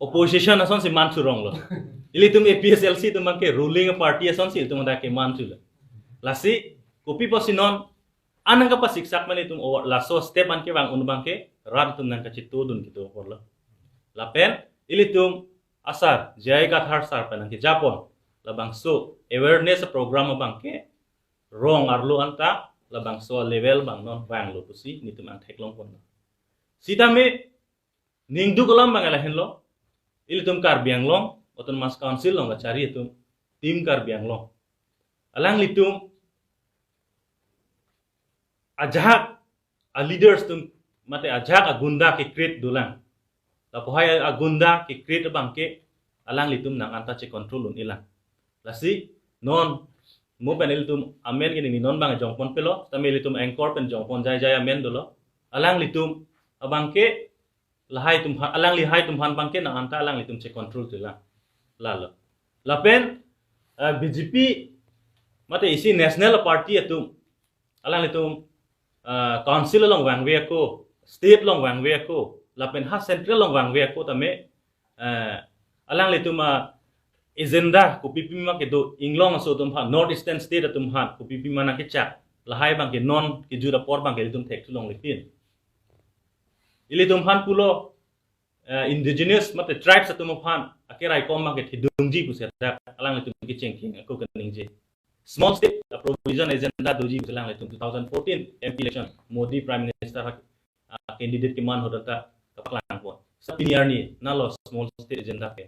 opposition ason si man surong lo ilitum APSLC tum bangke ruling party ason si tum da ke man sul lasi kopi posinon anang kapas siksak man itum laso step man ke bang un bangke rat tum nang kacitu dun gitu porlo lapen ilitum asar jaiga thar sar panang ke Japon labang so awareness program bang ke wrong arlo anta labang so level bang non bang lo pusi nitum ang theklong pon sita me ningdu kolam bang ala henlo ilitum karbiang long oton mas council long cari itum tim karbiang long alang litum ajak a leaders tum mate ajak agunda ke create dulang lapohay agunda ke create bang ke alang litum nang anta che control un ilang lasi non mo panel tum amen gini non bang jongpon pelo tame litum anchor pen jongpon jai amen dolo alang litum abangke lahai tum alang lihai tum han bangke nang anta alang litum che control tu lang lalo lapen BJP mate isi national party atum alang litum council long wangwe ko state long wangwe ko lapen ha central long wangwe ko tame alang litum agenda ko pipi ma ke do inglong so tum ha north eastern state tum ha ko pipi mana ke cha lahai bang ke non ke jura por bang ke tum thek tulong lipin ili tum han pulo indigenous mate tribes tum han akerai kom bang ke thidungji puseta alang tum ke chengking ko kaning je small state provision agenda doji alang tum 2014 MP election Modi prime minister candidate ke man hodata kaplang po sa piniyarni nalo small state agenda ke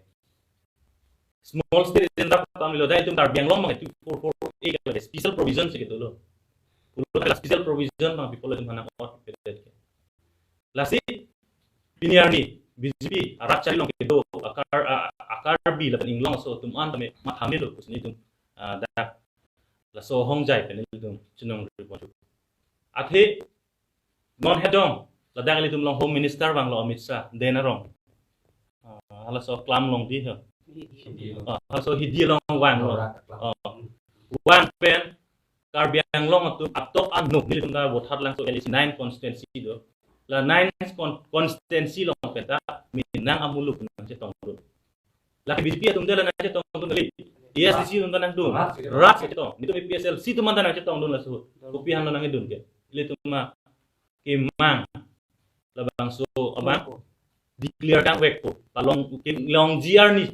small state agenda kam lo dai tum karbiang long mang 244 special provision se gitu lo ulo special provision mang people tum hana or period ke lasi piniyarni BJP arak cari long ke do akar bi la inglong so tum an tame mathami lo kusni tum da la so hong jai pen tum chinong report athe non hedong la dangali tum long home minister bang lo Amit Shah denarong hala so klam long di ha so hidi long wang lo wang pen karbiang long tu atok anu ni tum da votat lang so LC 9 constituency do la 9 constituency long peta minang amulu nang cetong do la BJP tum dela nang cetong do li ESDC tum nang do rat cetong ni tum PSL si tum nang cetong do la so kopihan nang idun ke li tum ma kemang labang so abang declare kang wek po palong long GR ni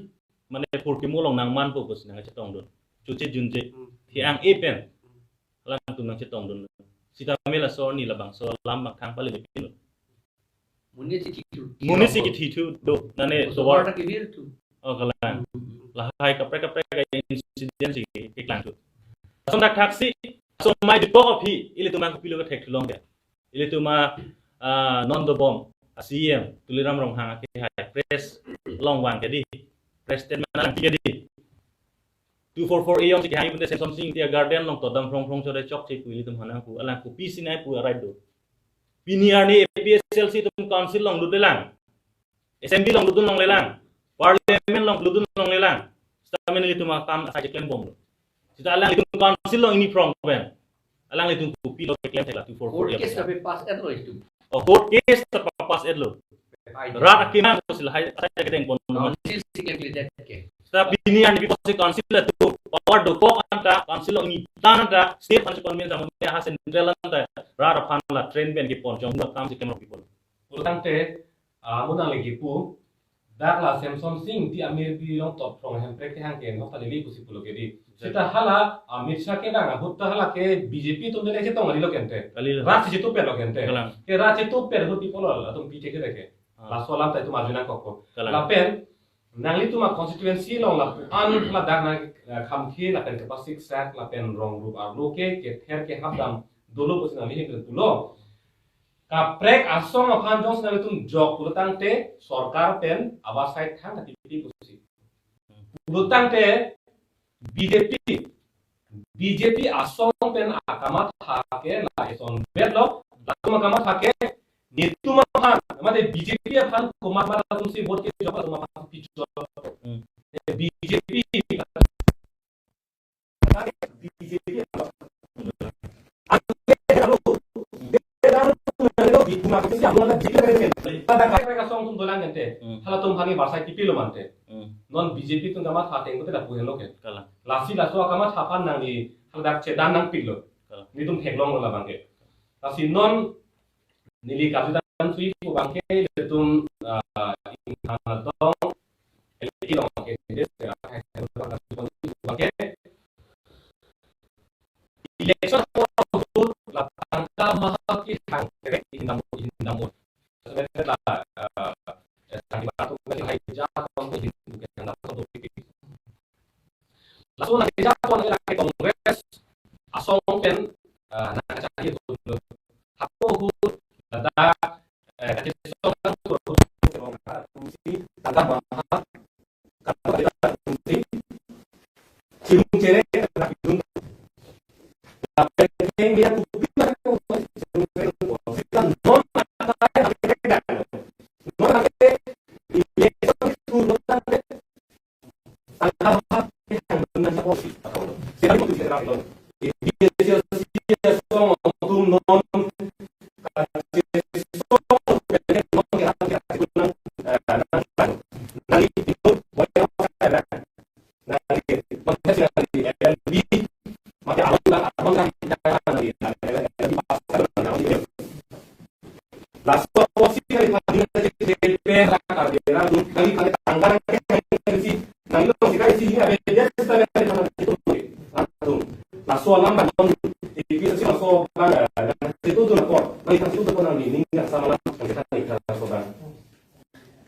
mane pur kimulong nang man po kus nang cetong don cuci junje tiang epen lang tum nang cetong don sita mela so ni labang so lam kang pale pin munisi kitu do nane so war ke bir tu kalang lahai kapre ka incident si ke klang tu so dak taksi so mai di kopi ili tum ang pilo ka tek long de ili tum non do bom asiem tuliram rong hang ke hai press long wang ke di press statement lang ke di 244 iong ke hai bunde something dia garden long to dam from so de chok che ku ili tum hana ku alang ku pi sinai pu right do piniar ni APSLC tum council long du lang assembly long du long lelang parliament long du long lelang stamen ili tum kam sa klem bom sita alang itu council long ini from ben alang itu ku pi lo klem thela 244 case tapi pas et lo itu court case terpapas edlo rat akinan sila hay saya keteng pon council sikem lihat ke tapi ini yang diposisi council itu power do kok anta council ini anta state council men sama ya hasen central anta rat panla train ben ki pon jong kam sikem ro people ulante munang lagi pu dak la Samson Singh di Amir di long top from hem prek hang ken hok tali li kusi pulo ke di sita hala Amit Shah ke dang hutta hala ke BJP to mele ke tong ali lo kente Kali rat si to pe lo kente Kalang. ke rat si to pe lo ti polo la tum pite ke deke la solam ta tu marjuna kokko Kalang. la pen nangli tu ma constituency long la an la dak na kham khi la pen ke pasik sak la pen rong group ar lo ke ther ke habdam dolo posin ali ke pulo kaprek asong aphan jong snale tum jok pulutang te sarkar pen abasai thang ta tipi kusi pulutang te BJP asong pen akamat hake la eson bedlo latum akamat hake nitum aphan amade BJP aphan kumar mara tum si vote ke jok tum aphan picho BJP mereka song tum dolang gente hala tum hani barsai tipi lo mante non BJP tum kamat hateng ko ta puhen lo ke Kalang. lasi la so kamat hapan nang ni hala dak che dan nang pilo ni tum theklong la bangke lasi non nili kajudan sui ko bangke le tum inhana dong eliki lo bangke des bangke election ko la tangka mahal ki hang direct indam sebenarnya tadi batu ngali hai Japon ko yang dapat untuk pikir langsung nanti Japon lagi kongres asong pen nak cari itu hapo hut ada kasih soal fungsi tangkap mahal kalau kita fungsi cium cere lagi dun tapi dia kupi mereka kan non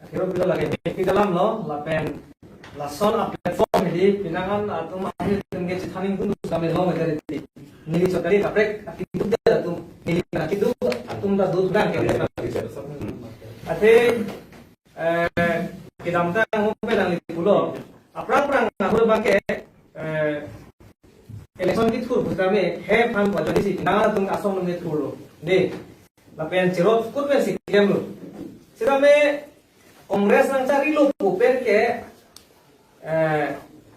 Akhirnya kita lagi di dalam lo, lapen lason a platform ini pinangan atau mahir dengan citaning pun kami lo menjadi nili cotari kaprek itu dah tu nili nak itu atum dah dua bulan kita ate kita minta ngomel lagi pulau aprang aku bangke election itu kami have ham pada di sini nang tung asong menit dulu deh lapen cerot kurben sih game lo sirame Kongres nang cari lo puper ke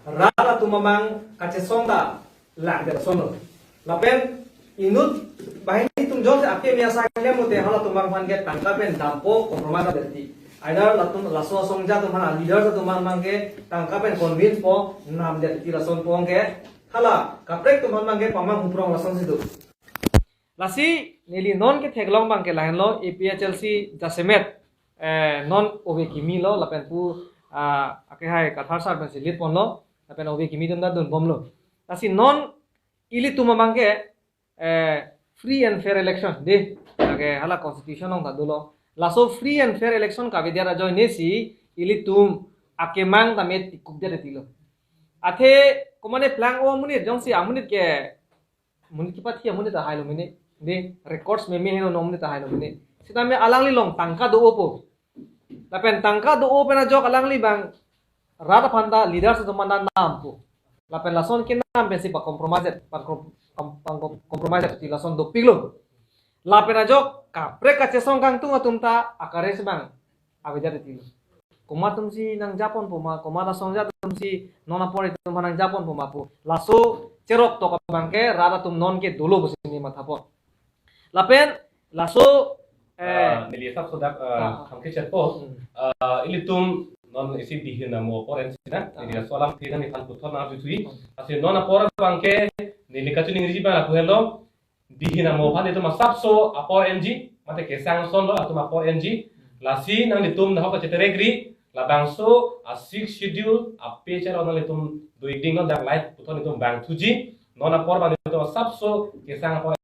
rala tu mamang kace sonda lang de sono lapen inut bahini tum jol ape miasa kale mo te hala tu mang get tangka pen dampo kompromis berti ada latum laso songja tu mana leader tu mang ke tangka pen convince po nam de ti lason po ke hala kaprek tu mang ke pamang huprong lason situ lasi nili non ke theglong bang ke lain lo APHLC Jasemet non obe kimi lo lapen pu ake hai kathar sar ben silit pon lo lapen obe kimi dum da dun bom lo lasi non ili tuma mangke free and fair election de ake hala constitution ong dadulo laso free and fair election ka vidyara joy nesi ili tum ake mang tamet tikuk de tilo athe komane plan o munit jongsi amunit ke munit ki pathi amunit ta hailo mine de records me me heno nomne ta hailo mine sitame alangli long tangka do opo lapen tangka do opo na jok alangli bang rata phanda leader sa tumanda nam po lapen lason ke nam besi pa compromise ti lason do piglo lapen na jok kapre ka chesong kang tunga tumta akare se bang abejar ti koma tumsi nang Japon po ma koma la songja tumsi nona pore tum nang Japon po ma po laso cerok to ka bangke rata tum non ke dolo bosini matha po lapen laso nilihat sudah hampir cerpo ini tum non isi dihina mo poren sina ini soalam tidak nih kan putar na tutui asli non apor bangke nilikat tu ningri ba aku hello dihina mo pan itu masap so apor NG mate kesang son lo atau apor NG lasi nang ditum nah ka ceteregri labang so a six schedule a page on le tum do ding on dak light puton tum bang tuji nona por ban tum sab so ke sang